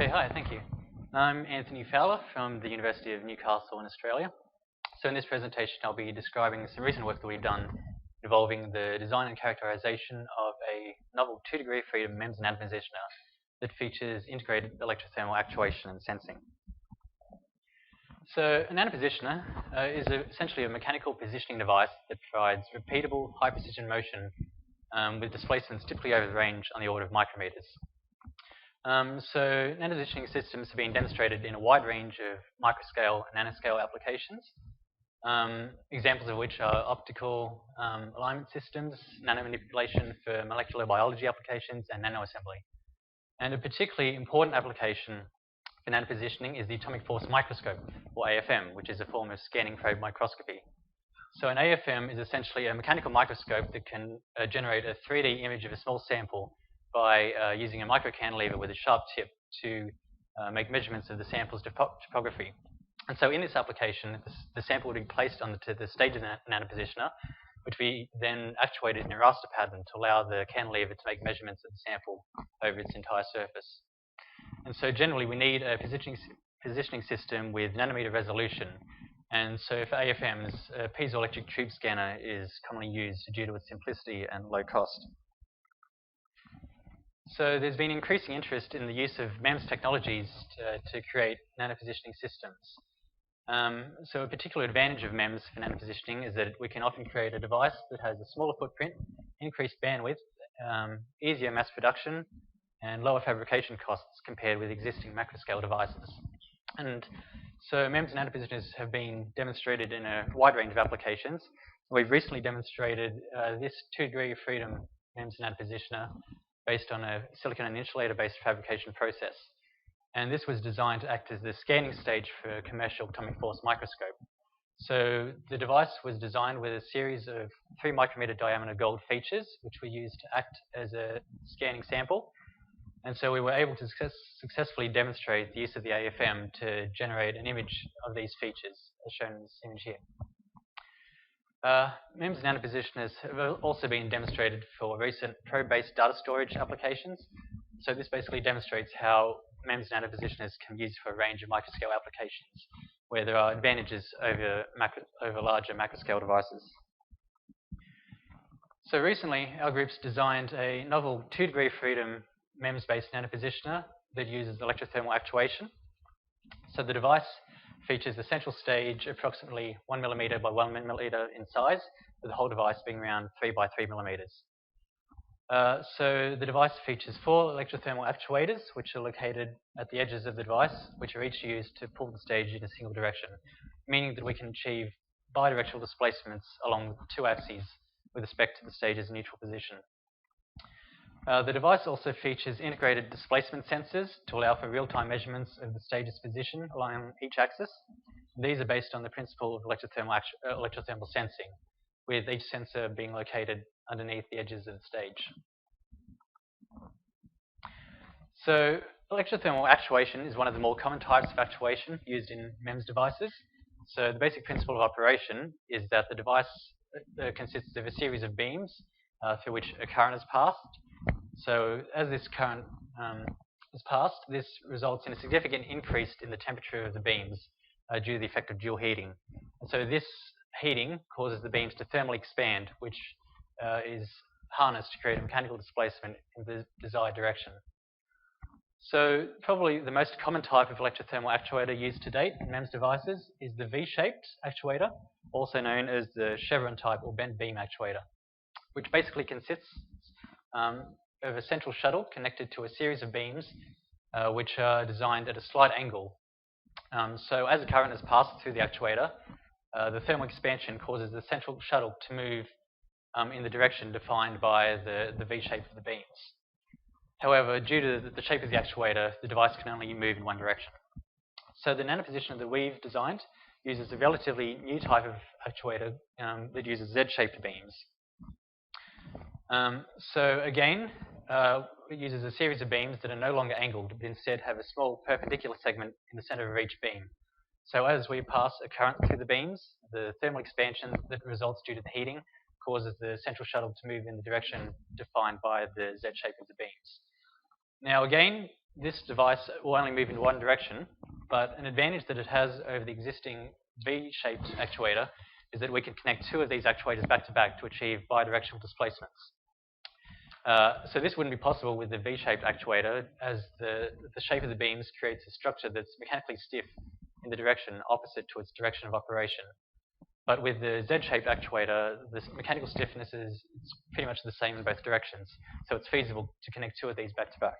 Okay, hi, thank you. I'm Anthony Fowler from the University of Newcastle in Australia. So in this presentation, I'll be describing some recent work that we've done involving the design and characterization of a novel 2-degree freedom MEMS nanopositioner that features integrated electrothermal actuation and sensing. So a nanopositioner is essentially a mechanical positioning device that provides repeatable high-precision motion with displacements typically over the range on the order of micrometers. So nanopositioning systems have been demonstrated in a wide range of microscale and nanoscale applications, examples of which are optical alignment systems, nanomanipulation for molecular biology applications, and nanoassembly. And a particularly important application for nanopositioning is the atomic force microscope, or AFM, which is a form of scanning probe microscopy. So an AFM is essentially a mechanical microscope that can generate a 3D image of a small sample by using a microcantilever with a sharp tip to make measurements of the sample's topography. And so in this application, the sample would be placed onto the stage of the nanopositioner, which we then actuated in a raster pattern to allow the cantilever to make measurements of the sample over its entire surface. And so generally, we need a positioning system with nanometer resolution. And so for AFMs, a piezoelectric tube scanner is commonly used due to its simplicity and low cost. So there's been increasing interest in the use of MEMS technologies to create nanopositioning systems. So a particular advantage of MEMS for nanopositioning is that we can often create a device that has a smaller footprint, increased bandwidth, easier mass production, and lower fabrication costs compared with existing macroscale devices. And so MEMS nanopositioners have been demonstrated in a wide range of applications. We've recently demonstrated this 2-degree freedom MEMS nanopositioner based on a silicon and insulator-based fabrication process. And this was designed to act as the scanning stage for a commercial atomic force microscope. So the device was designed with a series of 3 micrometer diameter gold features, which were used to act as a scanning sample. And so we were able to successfully demonstrate the use of the AFM to generate an image of these features, as shown in this image here. MEMS nanopositioners have also been demonstrated for recent probe-based data storage applications. So this basically demonstrates how MEMS nanopositioners can be used for a range of microscale applications where there are advantages over larger macroscale devices. So recently, our groups designed a novel 2-degree freedom MEMS-based nanopositioner that uses electrothermal actuation. So the device features a central stage approximately 1 millimeter by 1 millimeter in size, with the whole device being around 3 by 3 millimeters. So the device features 4 electrothermal actuators, which are located at the edges of the device, which are each used to pull the stage in a single direction, meaning that we can achieve bi-directional displacements along 2 axes with respect to the stage's neutral position. The device also features integrated displacement sensors to allow for real-time measurements of the stage's position along each axis. These are based on the principle of electrothermal sensing, with each sensor being located underneath the edges of the stage. So electrothermal actuation is one of the more common types of actuation used in MEMS devices. So the basic principle of operation is that the device consists of a series of beams through which a current is passed. So as this current is passed, this results in a significant increase in the temperature of the beams due to the effect of dual heating. And so this heating causes the beams to thermally expand, which is harnessed to create a mechanical displacement in the desired direction. So probably the most common type of electrothermal actuator used to date in MEMS devices is the V-shaped actuator, also known as the chevron type or bent beam actuator, which basically consists of a central shuttle connected to a series of beams which are designed at a slight angle. So as a current is passed through the actuator, the thermal expansion causes the central shuttle to move in the direction defined by the V shape of the beams. However, due to the shape of the actuator, the device can only move in one direction. So the nanopositioner that we've designed uses a relatively new type of actuator that uses Z-shaped beams. So again, it uses a series of beams that are no longer angled, but instead have a small perpendicular segment in the center of each beam. So as we pass a current through the beams, the thermal expansion that results due to the heating causes the central shuttle to move in the direction defined by the Z shape of the beams. Now again, this device will only move in one direction, but an advantage that it has over the existing V-shaped actuator is that we can connect two of these actuators back to back to achieve bidirectional displacements. So this wouldn't be possible with the V-shaped actuator, as the shape of the beams creates a structure that's mechanically stiff in the direction opposite to its direction of operation. But with the Z-shaped actuator, the mechanical stiffness is pretty much the same in both directions, so it's feasible to connect two of these back to back.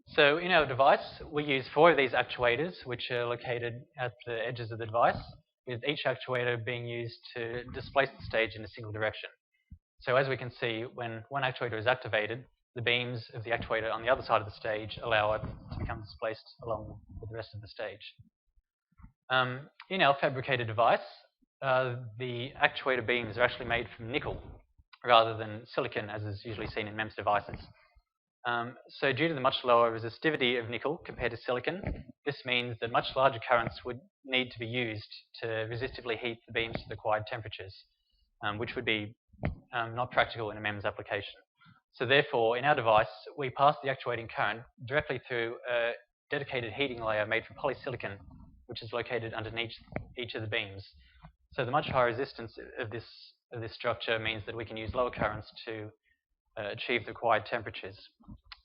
So in our device, we use 4 of these actuators, which are located at the edges of the device, with each actuator being used to displace the stage in a single direction. So as we can see, when one actuator is activated, the beams of the actuator on the other side of the stage allow it to become displaced along with the rest of the stage. In our fabricated device, the actuator beams are actually made from nickel rather than silicon, as is usually seen in MEMS devices. So due to the much lower resistivity of nickel compared to silicon, this means that much larger currents would need to be used to resistively heat the beams to the required temperatures, which would be not practical in a MEMS application. So therefore, in our device, we pass the actuating current directly through a dedicated heating layer made from polysilicon, which is located underneath each of the beams. So the much higher resistance of this structure means that we can use lower currents to achieve the required temperatures,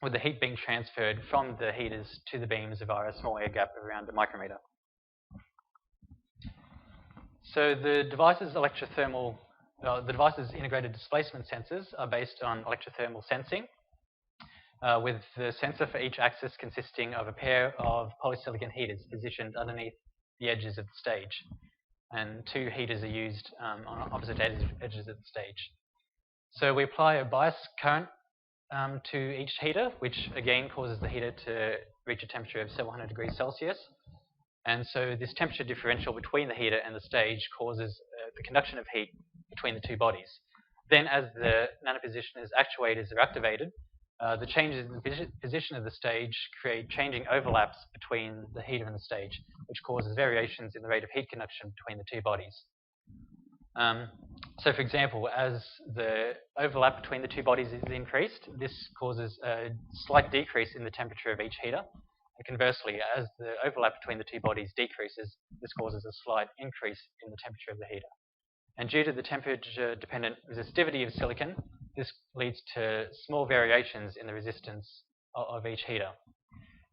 with the heat being transferred from the heaters to the beams via a small air gap of around a micrometer. So the device's integrated displacement sensors are based on electrothermal sensing, with the sensor for each axis consisting of a pair of polysilicon heaters positioned underneath the edges of the stage. And 2 heaters are used on opposite edges of the stage. So we apply a bias current to each heater, which again causes the heater to reach a temperature of several hundred degrees Celsius. And so this temperature differential between the heater and the stage causes the conduction of heat between the 2 bodies. Then as the Nanopositioners actuators are activated, the changes in the position of the stage create changing overlaps between the heater and the stage, which causes variations in the rate of heat conduction between the 2 bodies. So for example, as the overlap between the 2 bodies is increased, this causes a slight decrease in the temperature of each heater. And conversely, as the overlap between the 2 bodies decreases, this causes a slight increase in the temperature of the heater. And due to the temperature-dependent resistivity of silicon, this leads to small variations in the resistance of each heater.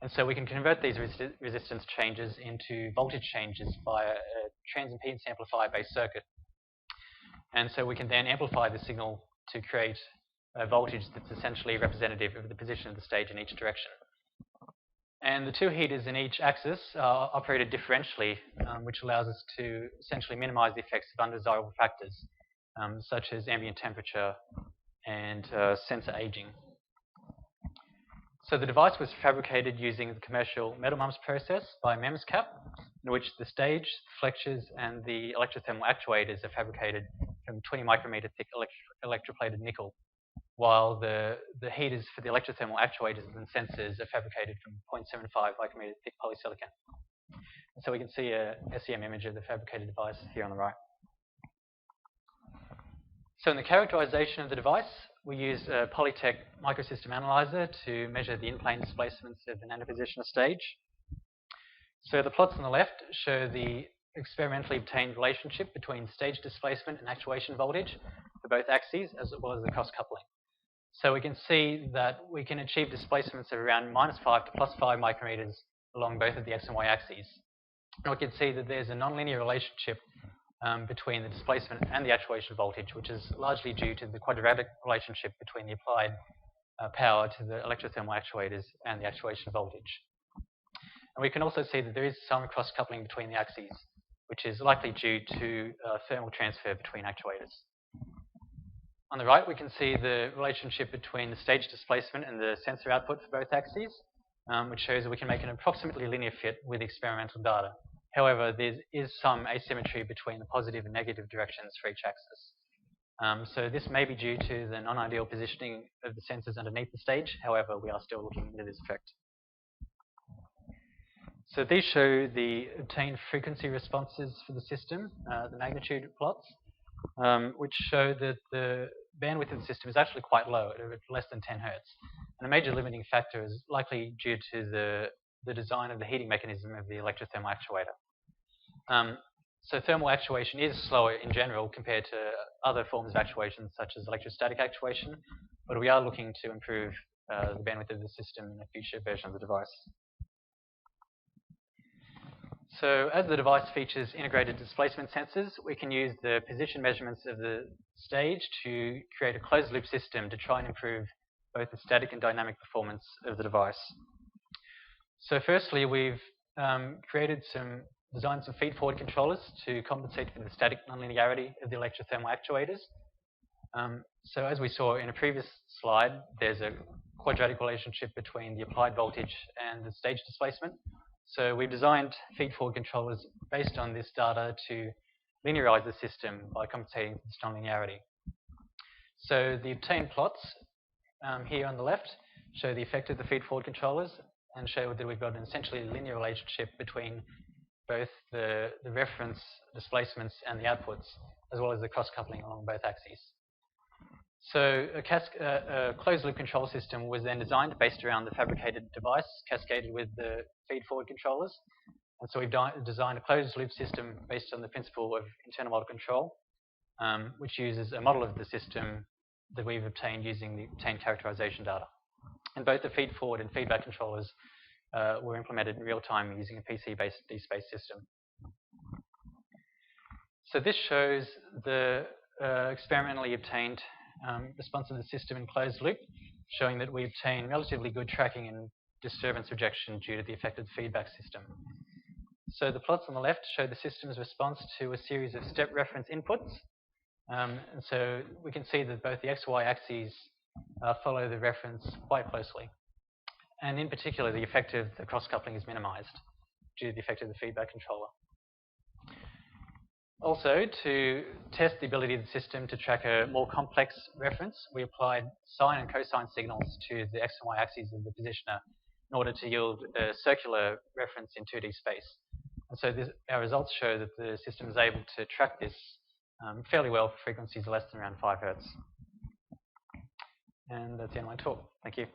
And so we can convert these resistance changes into voltage changes via a transimpedance amplifier-based circuit. And so we can then amplify the signal to create a voltage that's essentially representative of the position of the stage in each direction. And the 2 heaters in each axis are operated differentially, which allows us to essentially minimize the effects of undesirable factors, such as ambient temperature and sensor aging. So the device was fabricated using the commercial metal mumps process by MEMS cap, in which the stage, flexures, and the electrothermal actuators are fabricated from 20 micrometer thick electroplated nickel, while the heaters for the electrothermal actuators and sensors are fabricated from 0.75 micrometer thick polysilicon. And so we can see a SEM image of the fabricated device here on the right. So in the characterization of the device, we used a Polytech microsystem analyzer to measure the in-plane displacements of the Nanopositioner stage. So the plots on the left show the experimentally obtained relationship between stage displacement and actuation voltage for both axes, as well as the cross coupling. So we can see that we can achieve displacements of around -5 to +5 micrometers along both of the X and Y axes. And we can see that there's a nonlinear relationship between the displacement and the actuation voltage, which is largely due to the quadratic relationship between the applied power to the electrothermal actuators and the actuation voltage. And we can also see that there is some cross-coupling between the axes, which is likely due to thermal transfer between actuators. On the right, we can see the relationship between the stage displacement and the sensor output for both axes, which shows that we can make an approximately linear fit with experimental data. However, there is some asymmetry between the positive and negative directions for each axis. So this may be due to the non-ideal positioning of the sensors underneath the stage. However, we are still looking into this effect. So these show the obtained frequency responses for the system, the magnitude plots, which show that the bandwidth of the system is actually quite low, at less than 10 hertz. And a major limiting factor is likely due to the design of the heating mechanism of the electrothermal actuator. So thermal actuation is slower in general compared to other forms of actuation, such as electrostatic actuation, but we are looking to improve the bandwidth of the system in a future version of the device. So as the device features integrated displacement sensors, we can use the position measurements of the stage to create a closed-loop system to try and improve both the static and dynamic performance of the device. So firstly, we've designed some feed-forward controllers to compensate for the static nonlinearity of the electrothermal actuators. So as we saw in a previous slide, there's a quadratic relationship between the applied voltage and the stage displacement. So we've designed feed-forward controllers based on this data to linearize the system by compensating for this nonlinearity. So the obtained plots here on the left show the effect of the feed-forward controllers and show that we've got an essentially linear relationship between both the reference displacements and the outputs, as well as the cross-coupling along both axes. So a closed-loop control system was then designed based around the fabricated device, cascaded with the feed-forward controllers. And so we've designed a closed-loop system based on the principle of internal model control, which uses a model of the system that we've obtained using the obtained characterization data. And both the feed-forward and feedback controllers were implemented in real time using a PC-based D-space system. So this shows the experimentally obtained response of the system in closed loop, showing that we obtain relatively good tracking and disturbance rejection due to the effect of the feedback system. So the plots on the left show the system's response to a series of step reference inputs. And so we can see that both the X, Y axes follow the reference quite closely. And in particular, the effect of the cross-coupling is minimized due to the effect of the feedback controller. Also, to test the ability of the system to track a more complex reference, we applied sine and cosine signals to the X and Y axes of the positioner in order to yield a circular reference in 2D space. And so our results show that the system is able to track this fairly well for frequencies less than around 5 hertz. And that's the end of my talk. Thank you.